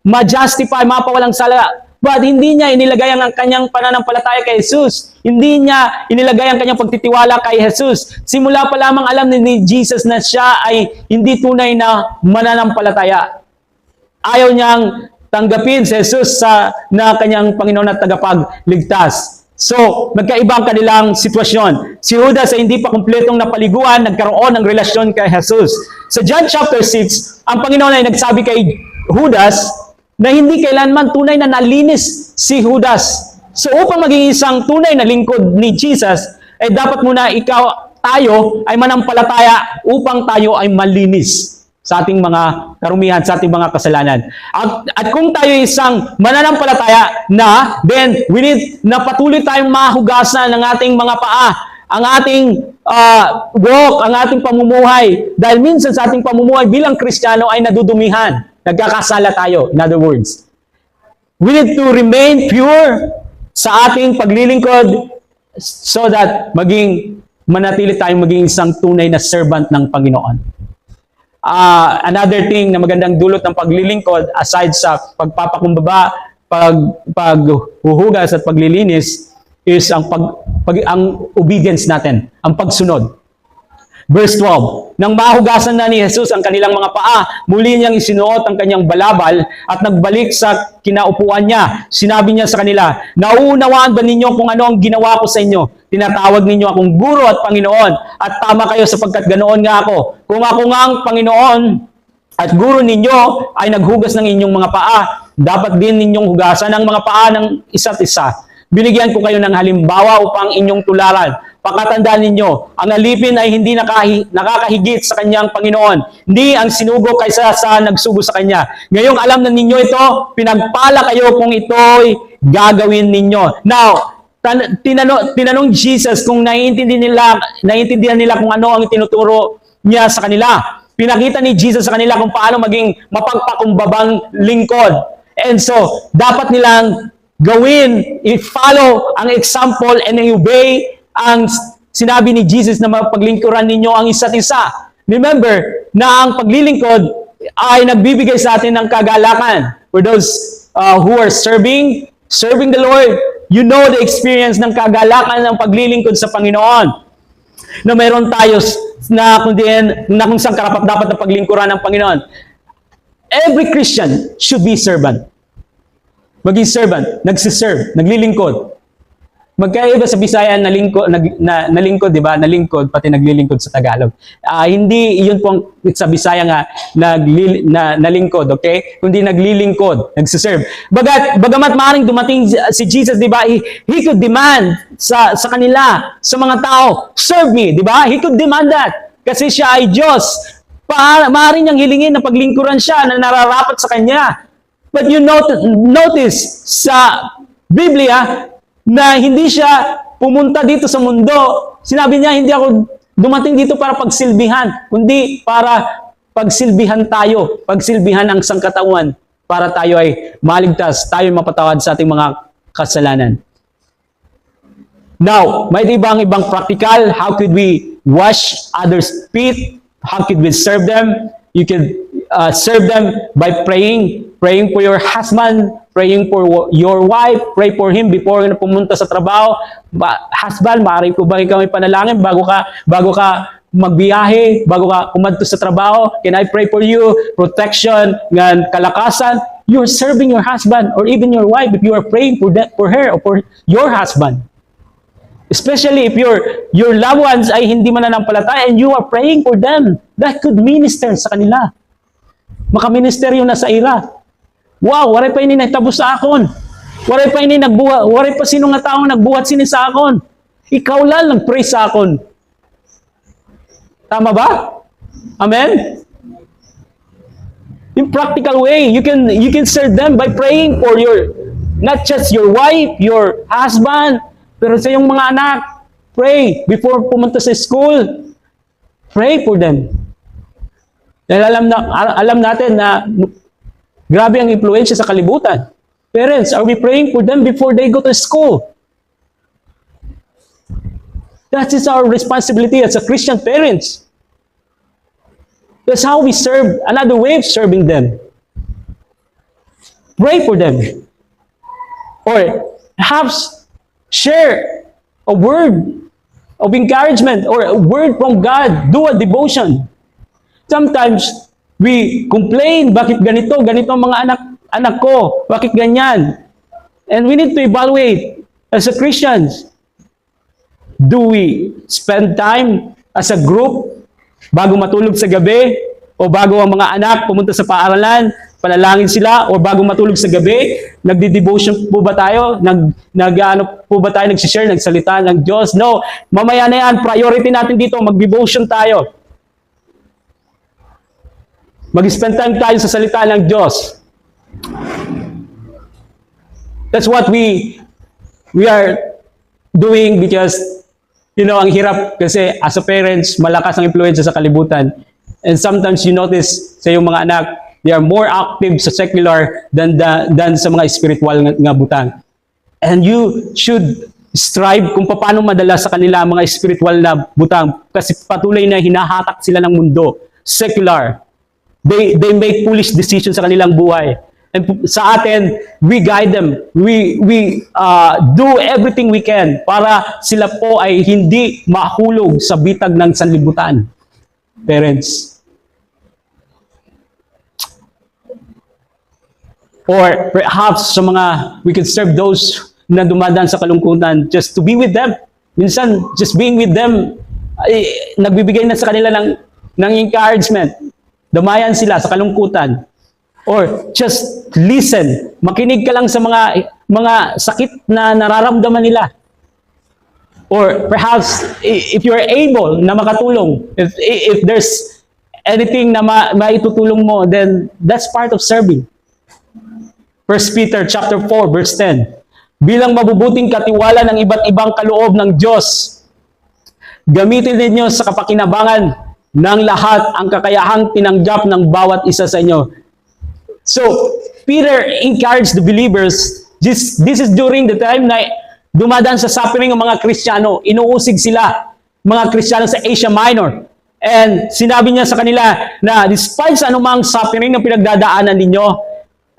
ma-justify, mapawalang sala. But hindi niya inilagay ang kanyang pananampalataya kay Jesus. Hindi niya inilagay ang kanyang pagtitiwala kay Jesus. Simula pa lamang alam ni Jesus na siya ay hindi tunay na mananampalataya. Ayaw niyang tanggapin si Jesus na kanyang Panginoon at tagapagligtas. So, magkaibang kanilang sitwasyon. Si Judas ay hindi pa kumpletong napaliguan, nagkaroon ng relasyon kay Jesus. Sa John chapter 6, ang Panginoon ay nagsabi kay Judas na hindi kailanman tunay na nalinis si Judas. So, upang maging isang tunay na lingkod ni Jesus, ay dapat muna tayo ay manampalataya upang tayo ay malinis sa ating mga karumihan, sa ating mga kasalanan. At kung tayo isang mananampalataya na, then we need na patuloy tayong mahugasan ng ating mga paa, ang ating walk, ang ating pamumuhay. Dahil minsan sa ating pamumuhay bilang Kristiyano ay nadudumihan, nagkakasala tayo. In other words, we need to remain pure sa ating paglilingkod so that manatili tayong maging isang tunay na servant ng Panginoon. Another thing na magandang dulot ng paglilingkod aside sa pagpapakumbaba, paghuhugas at paglilinis is ang obedience natin, ang pagsunod. Verse 12, nang mahugasan na ni Jesus ang kanilang mga paa, muli niyang isinuot ang kanyang balabal at nagbalik sa kinaupuan niya. Sinabi niya sa kanila, nauunawaan ba ninyo kung ano ang ginawa ko sa inyo? Tinatawag ninyo akong guro at Panginoon at tama kayo sapagkat ganoon nga ako. Kung ako nga ang Panginoon at guro ninyo ay naghugas ng inyong mga paa, dapat din ninyong hugasan ang mga paa ng isa't isa. Binigyan ko kayo ng halimbawa upang inyong tularan. Pakatandaan ninyo, ang alipin ay hindi nakakahigit sa kanyang Panginoon. Hindi ang sinugo kaysa sa nagsugo sa kanya. Ngayong alam na ninyo ito, pinagpala kayo kung ito'y gagawin ninyo. Now, tinanong Jesus kung naiintindihan nila kung ano ang tinuturo niya sa kanila. Pinakita ni Jesus sa kanila kung paano maging mapagpakumbabang lingkod. And so, dapat nilang gawin, i-follow ang example and i-obey ang sinabi ni Jesus na mapaglingkuran ninyo ang isa't isa. Remember na ang paglilingkod ay nagbibigay sa atin ng kagalakan. For those who are serving the Lord, you know the experience ng kagalakan ng paglilingkod sa Panginoon. Na mayroon tayo na kung saan karapat-dapat na paglingkuran ng Panginoon. Every Christian should be servant. Maging servant, nagsiserve, naglilingkod. Magkaiba sa Bisaya nalingkod, di ba? Nalingkod, pati naglilingkod sa Tagalog. Hindi yun pong sa Bisaya nga nalingkod, okay? Kundi naglilingkod, nagsiserve. Bagamat maaaring dumating si Jesus, di ba? He could demand sa kanila, sa mga tao, serve me, di ba? He could demand that. Kasi siya ay Diyos. Maaaring niyang hilingin na paglingkuran siya na nararapat sa Kanya. But you notice sa Biblia, na hindi siya pumunta dito sa mundo. Sinabi niya, hindi ako dumating dito para pagsilbihan, kundi para pagsilbihan tayo, pagsilbihan ang sangkatauhan, para tayo ay maligtas, tayo mapatawad sa ating mga kasalanan. Now, may ibang practical, how could we wash others' feet? How could we serve them? You can serve them by praying for your husband, praying for your wife, pray for him before na pumunta sa trabaho. Husband, maaari ko ba ikaw may panalangin bago ka magbiyahe, bago ka kumadto sa trabaho? Can I pray for you? Protection, ng kalakasan. You're serving your husband or even your wife if you are praying for her or for your husband. Especially if your loved ones ay hindi mananampalataya and you are praying for them. That could minister sa kanila. Makaministeryo na sa ira. Wow, waray pa ini nagtabo sa akon. Waray pa ini nagbuhat. Waray pa sino nga taong nagbuhat sini sa akon. Ikaw lang nag-pray sa akon. Tama ba? Amen? In practical way, you can serve them by praying for not just your wife, your husband, pero sa iyong mga anak. Pray before pumunta sa school. Pray for them. Dahil alam natin na grabe ang impluensya sa kalibutan. Parents, are we praying for them before they go to school? That is our responsibility as a Christian parents. That's how we serve, another way of serving them. Pray for them. Or perhaps share a word of encouragement or a word from God. Do a devotion. Sometimes, we complain, bakit ganito ang mga anak ko, bakit ganyan? And we need to evaluate as a Christians. Do we spend time as a group bago matulog sa gabi? O bago ang mga anak pumunta sa paaralan, panalangin sila? O bago matulog sa gabi, nagdi-devotion po ba tayo? Nag-ano po ba tayo? Nag-share, nagsalita ng Diyos? No. Mamaya na yan, priority natin dito, mag-devotion tayo. Mag-spend time tayo sa salita ng Diyos. That's what we are doing because, ang hirap kasi as a parents, malakas ang influensya sa kalibutan. And sometimes you notice sa iyong mga anak, they are more active sa secular than sa mga spiritual nga butang. And you should strive kung paano madala sa kanila ang mga spiritual na butang kasi patuloy na hinahatak sila ng mundo. Secular. They make foolish decisions sa kanilang buhay. And sa atin, we guide them. We do everything we can para sila po ay hindi mahulog sa bitag ng sanlibutan. Parents. Or perhaps sa we can serve those na dumadaan sa kalungkutan just to be with them. Minsan, just being with them, ay, nagbibigay na sa kanila ng encouragement. Damayan sila sa kalungkutan. Or just listen. Makinig ka lang sa mga sakit na nararamdaman nila. Or perhaps if you're able na makatulong, if there's anything na maitutulong mo, then that's part of serving. 1 Peter chapter 4 verse 10. Bilang mabubuting katiwala ng iba't ibang kaloob ng Diyos, gamitin ninyo sa kapakinabangan ng lahat ang kakayahang tinanggap ng bawat isa sa inyo. So, Peter encouraged the believers. This is during the time na dumadaan sa suffering ng mga Kristiyano. Inuusig sila, mga Kristiyano sa Asia Minor. And sinabi niya sa kanila na despite sa anumang suffering na pinagdadaanan ninyo,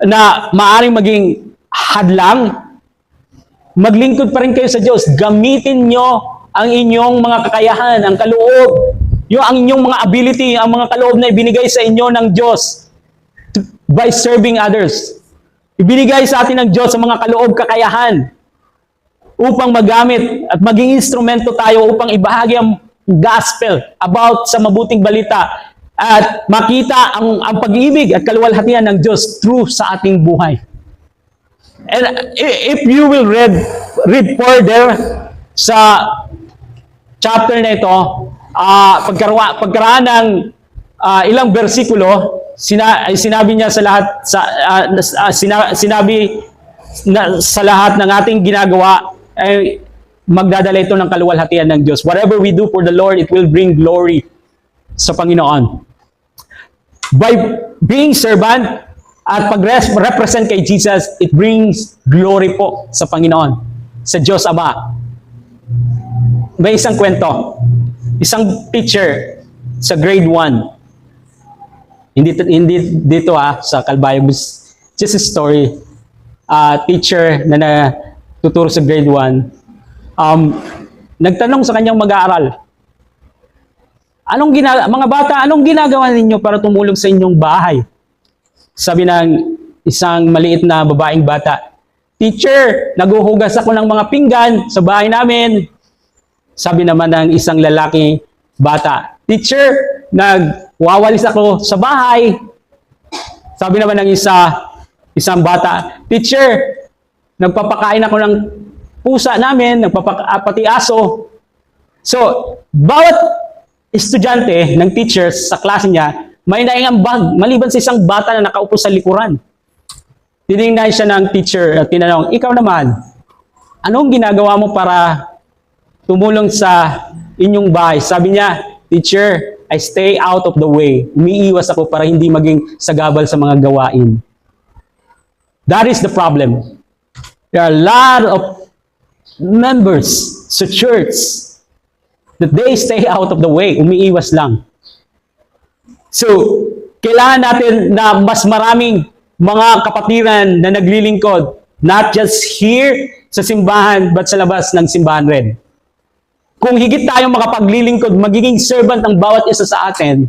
na maaaring maging hadlang, maglingkod pa rin kayo sa Diyos. Gamitin nyo ang inyong mga kakayahan, ang kaloob, ang inyong mga ability, ang mga kaloob na ibinigay sa inyo ng Diyos by serving others. Ibinigay sa atin ng Diyos ang mga kaloob, kakayahan upang magamit at maging instrumento tayo upang ibahagi ang gospel about sa mabuting balita at makita ang pag-ibig at kaluwalhatian ng Diyos through sa ating buhay. And if you will read further sa chapter na ito, pagkaraan ng ilang bersikulo, sinabi niya sa lahat sa lahat ng ating ginagawa ay magdadala ito ng kaluwalhatian ng Diyos. Whatever we do for the Lord, it will bring glory sa Panginoon. By being servant at pag-represent kay Jesus, it brings glory po sa Panginoon, sa Diyos Ama. May isang kwento, isang teacher sa grade 1. Hindi dito sa Calvario, just a story. Teacher na tuturo sa grade 1, nagtanong sa kanyang mag-aaral, mga bata, anong ginagawa ninyo para tumulong sa inyong bahay? Sabi ng isang maliit na babaeng bata, "Teacher, naguhugas ako ng mga pinggan sa bahay namin." Sabi naman ng isang lalaki bata, "Teacher, nagwawalis ako sa bahay." Sabi naman ng isang bata, "Teacher, nagpapakain ako ng pusa namin, pati aso." So, bawat estudyante ng teacher sa klase niya, may naingambag, maliban sa isang bata na nakaupo sa likuran. Tinignan siya ng teacher at tinanong, "Ikaw naman, anong ginagawa mo para tumulong sa inyong bahay?" Sabi niya, "Teacher, I stay out of the way." Umiiwas ako para hindi maging sagabal sa mga gawain. That is the problem. There are a lot of members sa church that they stay out of the way. Umiiwas lang. So, kailangan natin na mas maraming mga kapatiran na naglilingkod, not just here sa simbahan, but sa labas ng simbahan rin. Kung higit tayong makapaglilingkod, magiging servant ang bawat isa sa atin,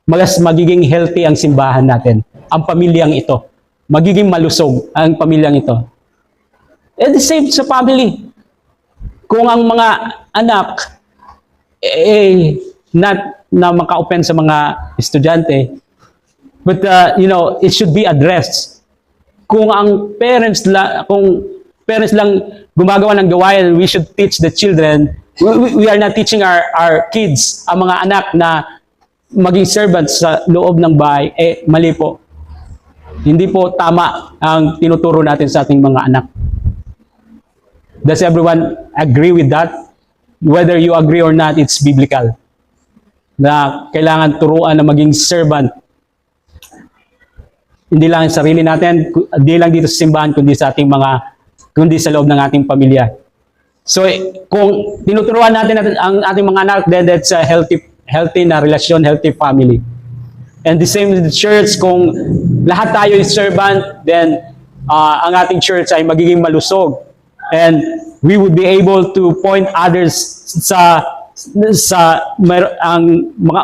mas magiging healthy ang simbahan natin, ang pamilyang ito. Magiging malusog ang pamilyang ito. And the same sa family. Kung ang mga anak, not na maka-open sa mga estudyante, but it should be addressed. Kung ang parents lang gumagawa ng gawain, we should teach the children. We are not teaching our kids, ang mga anak na maging servants sa loob ng bahay. Mali po. Hindi po tama ang tinuturo natin sa ating mga anak. Does everyone agree with that? Whether you agree or not, it's biblical. Na kailangan turuan na maging servant. Hindi lang sa sarili natin, hindi lang dito sa simbahan, kundi sa loob ng ating pamilya. So, kung tinuturuan natin ang ating mga anak, then that's a healthy na relasyon, healthy family. And the same with the church, kung lahat tayo is servant, then ang ating church ay magiging malusog. And we would be able to point others ang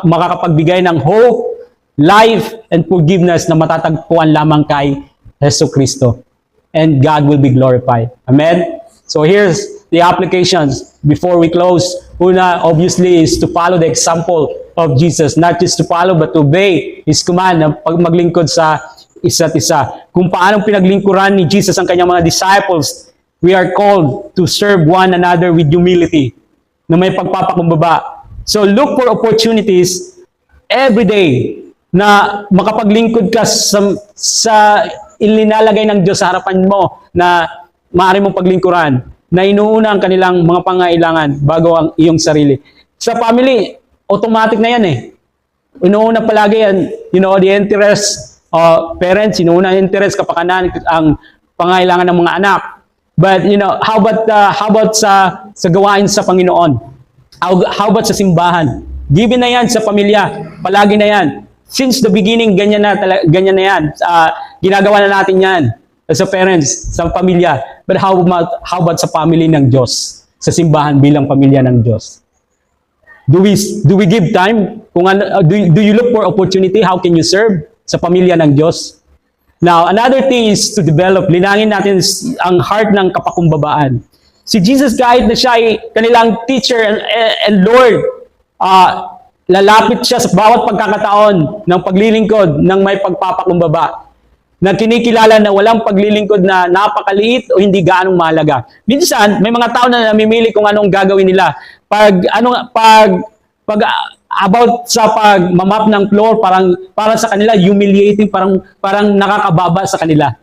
makakapagbigay ng hope, life, and forgiveness na matatagpuan lamang kay Jesu Cristo. And God will be glorified. Amen? So here's the applications before we close. Una, obviously, is to follow the example of Jesus. Not just to follow, but to obey His command na maglingkod sa isa't isa. Kung paanong pinaglingkuran ni Jesus ang kanyang mga disciples, we are called to serve one another with humility, na may pagpapakumbaba. So look for opportunities every day na makapaglingkod ka sa ilinalagay ng Diyos sa harapan mo na maaari mong paglingkuran, na inuuna ang kanilang mga pangailangan bago ang iyong sarili. Sa family, automatic na yan Inuuna palagi yan, the interest of parents, inuuna ang interest, kapakanan, ang pangailangan ng mga anak. But how about sa gawain sa Panginoon? How about sa simbahan? Given na yan sa pamilya, palagi na yan. Since the beginning, ganyan na yan. Ginagawa na natin yan sa parents, sa pamilya. But how about sa family ng Diyos? Sa simbahan bilang pamilya ng Diyos? Do we give time? Do you look for opportunity? How can you serve sa pamilya ng Diyos? Now, another thing is to develop, linangin natin ang heart ng kapakumbabaan. Si Jesus, kahit na siya ay kanilang teacher and Lord, lalapit siya sa bawat pagkakataon ng paglilingkod ng may pagpapakumbaba, na kinikilala na walang paglilingkod na napakaliit o hindi gaanong mahalaga. Minsan, may mga tao na namimili kung anong gagawin nila. About sa pag-map ng floor, parang sa kanila humiliating, parang nakakababa sa kanila.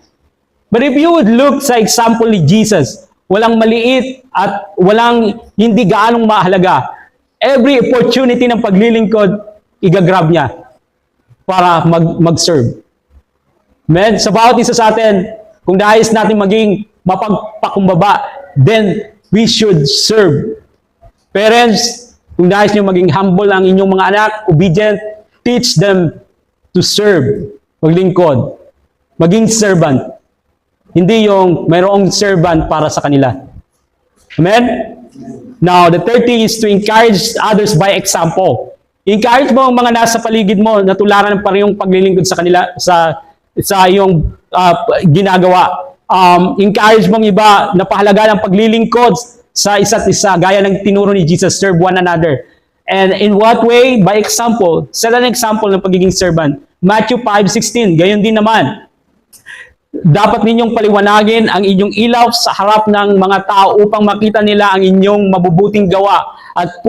But if you would look sa example ni Jesus, walang maliit at walang hindi gaanong mahalaga. Every opportunity ng paglilingkod, igagrab niya para mag-serve. Amen? Sa bawat isa sa atin, kung nais natin maging mapagpakumbaba, then we should serve. Parents, Kung nais nyo maging humble ang inyong mga anak, obedient, teach them to serve, maglingkod, maging servant. Hindi yung mayroong servant para sa kanila. Amen? Now, the third thing is to encourage others by example. Encourage mo ang mga nasa paligid mo na tularan ng parehong paglilingkod sa kanila, sa iyong ginagawa. Encourage mong iba na pahalaga ng paglilingkod sa isa't isa, gaya ng tinuro ni Jesus, serve one another. And in what way? By example. Set an example ng pagiging servant. Matthew 5:16, gayon din naman. Dapat ninyong paliwanagin ang inyong ilaw sa harap ng mga tao upang makita nila ang inyong mabubuting gawa at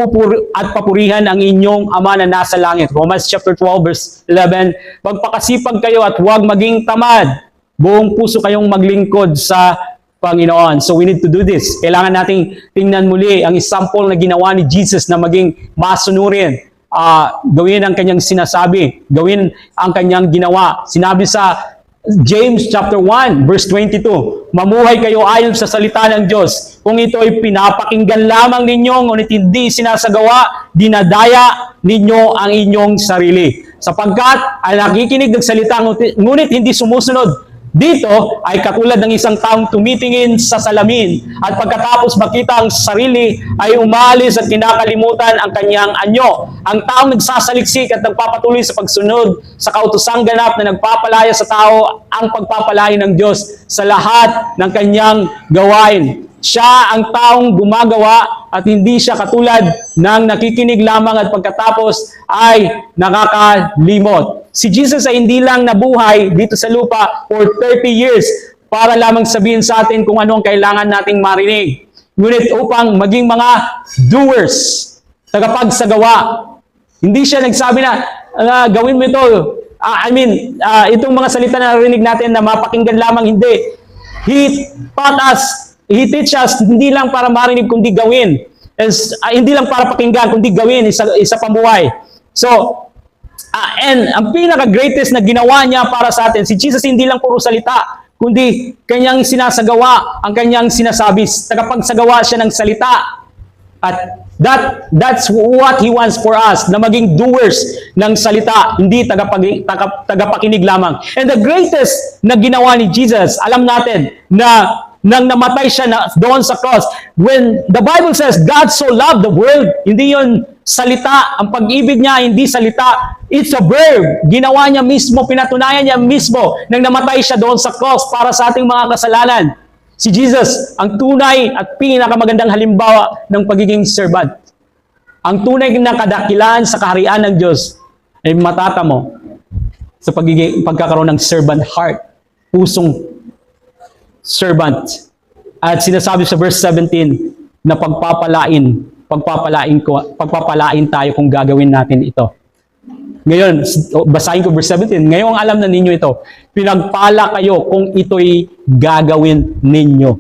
papurihan ang inyong Ama na nasa langit. Romans chapter 12 verse 11, magpakasipag kayo at huwag maging tamad. Buong puso kayong maglingkod sa Panginoon. So we need to do this. Kailangan nating tingnan muli ang example na ginawa ni Jesus na maging masunurin. Gawin ang kanyang sinasabi. Gawin ang kanyang ginawa. Sinabi sa James chapter 1 verse 22, mamuhay kayo ayon sa salita ng Diyos. Kung ito ay pinapakinggan lamang ninyo, ngunit hindi sinasagawa, dinadaya ninyo ang inyong sarili. Sapagkat ay nakikinig ng salita, ngunit hindi sumusunod. Dito ay katulad ng isang taong tumitingin sa salamin at pagkatapos makita ang sarili ay umalis at kinakalimutan ang kanyang anyo. Ang taong nagsasaliksik at nagpapatuloy sa pagsunod sa kautosang ganap na nagpapalaya sa tao ang pagpapalaya ng Diyos sa lahat ng kanyang gawain. Siya ang taong gumagawa at hindi siya katulad ng nakikinig lamang at pagkatapos ay nakakalimot. Si Jesus ay hindi lang nabuhay dito sa lupa for 30 years para lamang sabihin sa atin kung ano ang kailangan nating marinig. Ngunit upang maging mga doers, tagapagsagawa. Hindi siya nagsabi na, gawin mo ito. Itong mga salita na narinig natin na mapakinggan lamang, hindi. He taught us, He teach us, hindi lang para marinig kundi gawin. Hindi lang para pakinggan kundi gawin, isa pamuhay. So, and ang pinaka-greatest na ginawa niya para sa atin, si Jesus hindi lang puro salita, kundi kanyang sinasagawa, ang kanyang sinasabi. Tagapagsagawa siya ng salita. At that's what He wants for us, na maging doers ng salita, hindi tagapakinig lamang. And the greatest na ginawa ni Jesus, alam natin na nang namatay siya doon sa cross. When the Bible says, God so loved the world, hindi yon salita. Ang pag-ibig niya, hindi salita. It's a verb. Ginawa niya mismo, pinatunayan niya mismo nang namatay siya doon sa cross para sa ating mga kasalanan. Si Jesus, ang tunay at pinakamagandang halimbawa ng pagiging servant. Ang tunay na kadakilaan sa kaharian ng Diyos ay matatamo sa pagkakaroon ng servant heart. Pusong servant. At sinasabi sa verse 17 na pagpapalain tayo kung gagawin natin ito. Ngayon, basahin ko verse 17. Ngayong alam na ninyo ito, pinagpala kayo kung ito'y gagawin ninyo.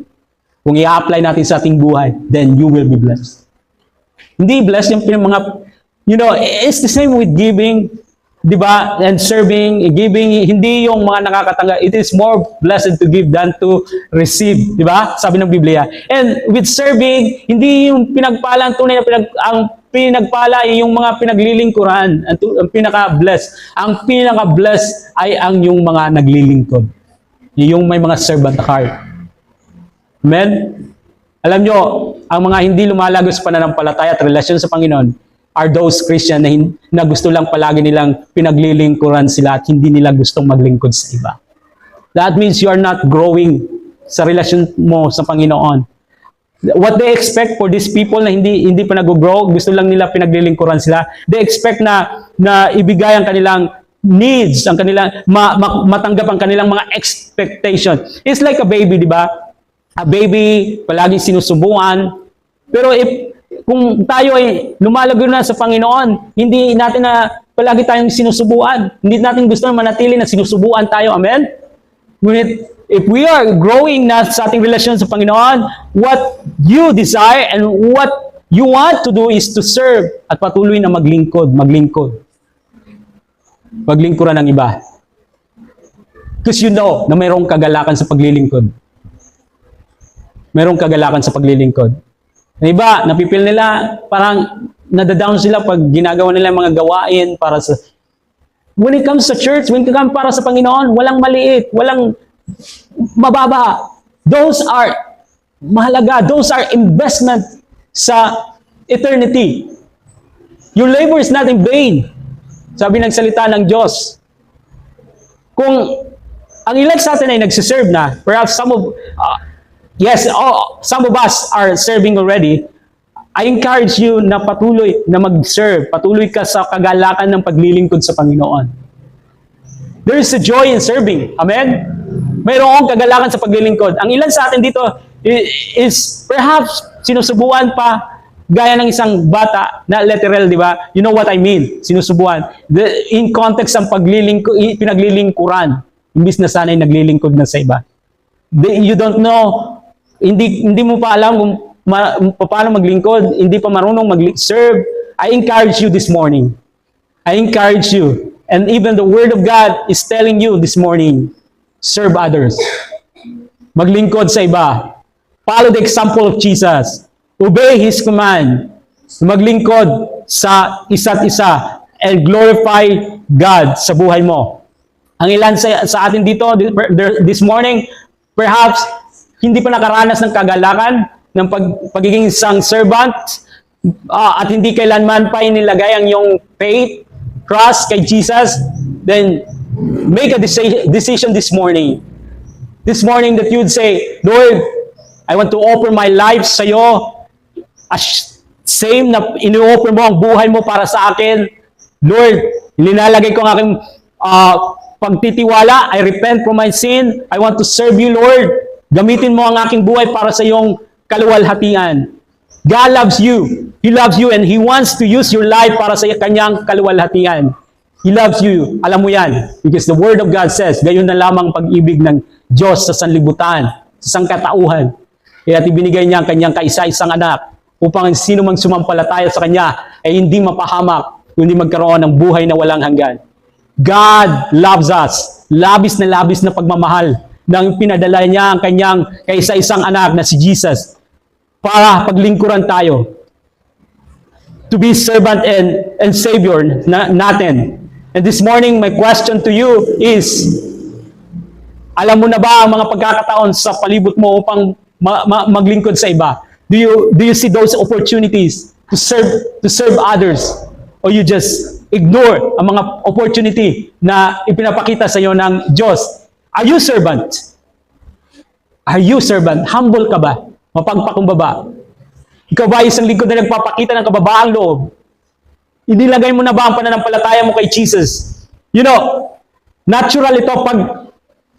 Kung i-apply natin sa ating buhay, then you will be blessed. Hindi blessed yung mga, it's the same with giving, di ba? And serving, giving, hindi yung mga nakakatanggap. It is more blessed to give than to receive, di ba? Sabi ng Biblia. And with serving, hindi yung pinagpala, ang tunay na pinagpala ay yung mga pinaglilingkuran, ang pinaka-bless. Ang pinaka-bless ay ang yung mga naglilingkod. Yung may mga servant heart. Amen? Alam nyo, ang mga hindi lumalago sa pananampalataya at relasyon sa Panginoon are those Christian na gusto lang palagi nilang pinaglilingkuran sila at hindi nila gustong maglingkod sa iba. That means you are not growing sa relasyon mo sa Panginoon. What they expect for these people na hindi pa nag-grow, gusto lang nila pinaglilingkuran sila. They expect na ibigay ang kanilang needs, ang kanilang matanggap ang kanilang mga expectation. It's like a baby, di ba? A baby palaging sinusubuan. Pero kung tayo ay lumalago na sa Panginoon, hindi natin na palagi tayong sinusubuan. Hindi natin gusto na manatili na sinusubuan tayo. Amen? Ngunit if we are growing na sa ating relasyon sa Panginoon, what you desire and what you want to do is to serve at patuloy na maglingkod. Paglingkuran ng iba. Because you know na mayroong kagalakan sa paglilingkod. Mayroong kagalakan sa paglilingkod. Ang iba, napipil nila, parang nadadown sila pag ginagawa nila yung mga gawain para sa... When it comes to church, when it comes para sa Panginoon, walang maliit, walang mababa. Those are mahalaga. Those are investment sa eternity. Your labor is not in vain. Sabi ng salita ng Diyos. Kung ang ilan sa atin ay nagsiserve na, perhaps some of us are serving already, I encourage you na patuloy na mag-serve. Patuloy ka sa kagalakan ng paglilingkod sa Panginoon. There is a joy in serving. Amen? Mayroong kagalakan sa paglilingkod. Ang ilan sa atin dito is perhaps sinusubuan pa gaya ng isang bata na literal, di ba? You know what I mean? Sinusubuan. In context ng pinaglilingkuran. Imbis na sana'y naglilingkod na sa iba. You don't know, hindi mo pa alam kung paano maglingkod, hindi pa marunong mag-serve. I encourage you this morning. I encourage you. And even the Word of God is telling you this morning, serve others. Maglingkod sa iba. Follow the example of Jesus. Obey His command. Maglingkod sa isa't isa and glorify God sa buhay mo. Ang ilan sa atin dito this morning, perhaps hindi pa nakaranas ng kagalakan ng pagiging isang servant at hindi kailanman pa inilagay ang iyong faith, trust kay Jesus, then make a decision this morning. This morning that you'd say, Lord, I want to offer my life sa iyo. Same na ino-offer mo ang buhay mo para sa akin. Lord, linalagay ko ang aking pagtitiwala. I repent from my sin. I want to serve you, Lord. Gamitin mo ang aking buhay para sa iyong kaluwalhatian. God loves you. He loves you and He wants to use your life para sa kanyang kaluwalhatian. He loves you. Alam mo yan. Because the Word of God says, gayon na lamang pag-ibig ng Diyos sa sanlibutan, sa sangkatauhan. Kaya ibinigay niya ang kanyang kaisa-isang anak upang sino mang sumampalataya sa Kanya ay hindi mapahamak, kundi magkaroon ng buhay na walang hanggan. God loves us. Labis na pagmamahal nang pinadala niya ang kanyang kaisa-isang anak na si Jesus para paglingkuran tayo. To be servant and Savior natin. And this morning, my question to you is, alam mo na ba ang mga pagkakataon sa palibot mo upang maglingkod sa iba? Do you see those opportunities to serve others? Or you just ignore ang mga opportunity na ipinapakita sa iyo ng Diyos? Are you servant? Are you servant? Humble ka ba? Mapagpakumbaba? Ikaw ba isang lingkod na nagpapakita ng kababaang loob? Inilagay mo na ba ang pananampalataya mo kay Jesus? You know, natural ito pag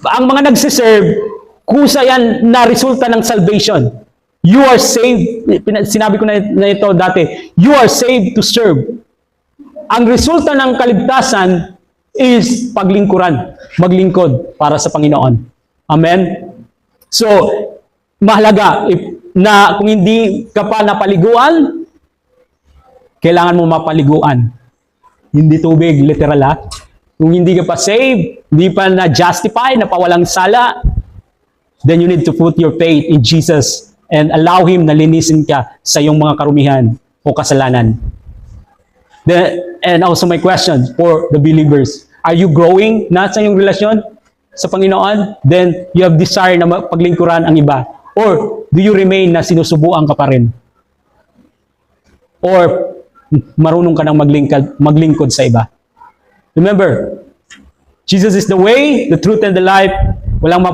ang mga nagsiserve, kusa yan na resulta ng salvation. You are saved. Sinabi ko na ito dati. You are saved to serve. Ang resulta ng kaligtasan is paglingkuran, maglingkod para sa Panginoon. Amen? So, mahalaga na kung hindi ka pa napaliguan, kailangan mo mapaliguan. Hindi tubig, literal ha. Kung hindi ka pa saved, hindi pa na-justify, napawalang sala, then you need to put your faith in Jesus and allow Him na linisin ka sa iyong mga karumihan o kasalanan. And also my question for the believers, are you growing na sa iyong relasyon sa Panginoon? Then you have desire na paglingkuran ang iba. Or do you remain na sinusubuan ka pa rin? Or marunong ka nang maglingkod sa iba? Remember, Jesus is the way, the truth, and the life. Walang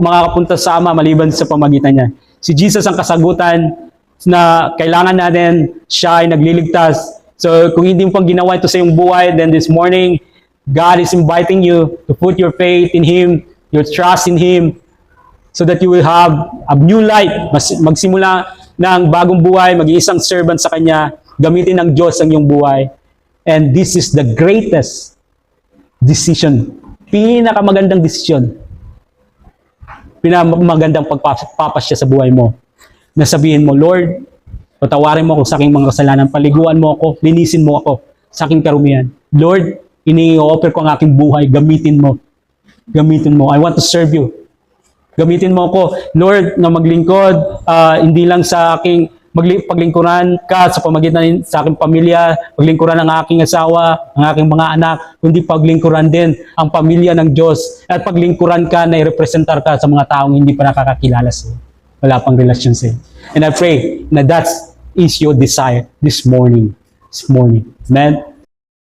makakapunta sa Ama maliban sa pamagitan niya. Si Jesus ang kasagutan na kailangan natin. Siya ay nagliligtas. So kung hindi mo pang ginawa ito sa iyong buhay, then this morning, God is inviting you to put your faith in Him, your trust in Him, so that you will have a new life. Magsimula ng bagong buhay, mag-iisang servant sa Kanya, gamitin ng Diyos ang iyong buhay. And this is the greatest decision. Pinakamagandang desisyon. Pinakamagandang pagpapasya sa buhay mo. Nasabihin mo, Lord, patawarin mo ako sa aking mga kasalanan, paliguan mo ako, linisin mo ako sa aking karumihan. Lord, ini-offer ko ang aking buhay, gamitin mo. Gamitin mo. I want to serve you. Gamitin mo ako, Lord, na maglingkod, hindi lang sa aking paglingkuran ka sa pamagitan sa aking pamilya, paglingkuran ng aking asawa, ng aking mga anak, kundi paglingkuran din ang pamilya ng Diyos at paglingkuran ka na i-representar ka sa mga taong hindi pa nakakakilala sa'yo. Wala pang relasyon sa'yo. And I pray na that is your desire this morning. Amen?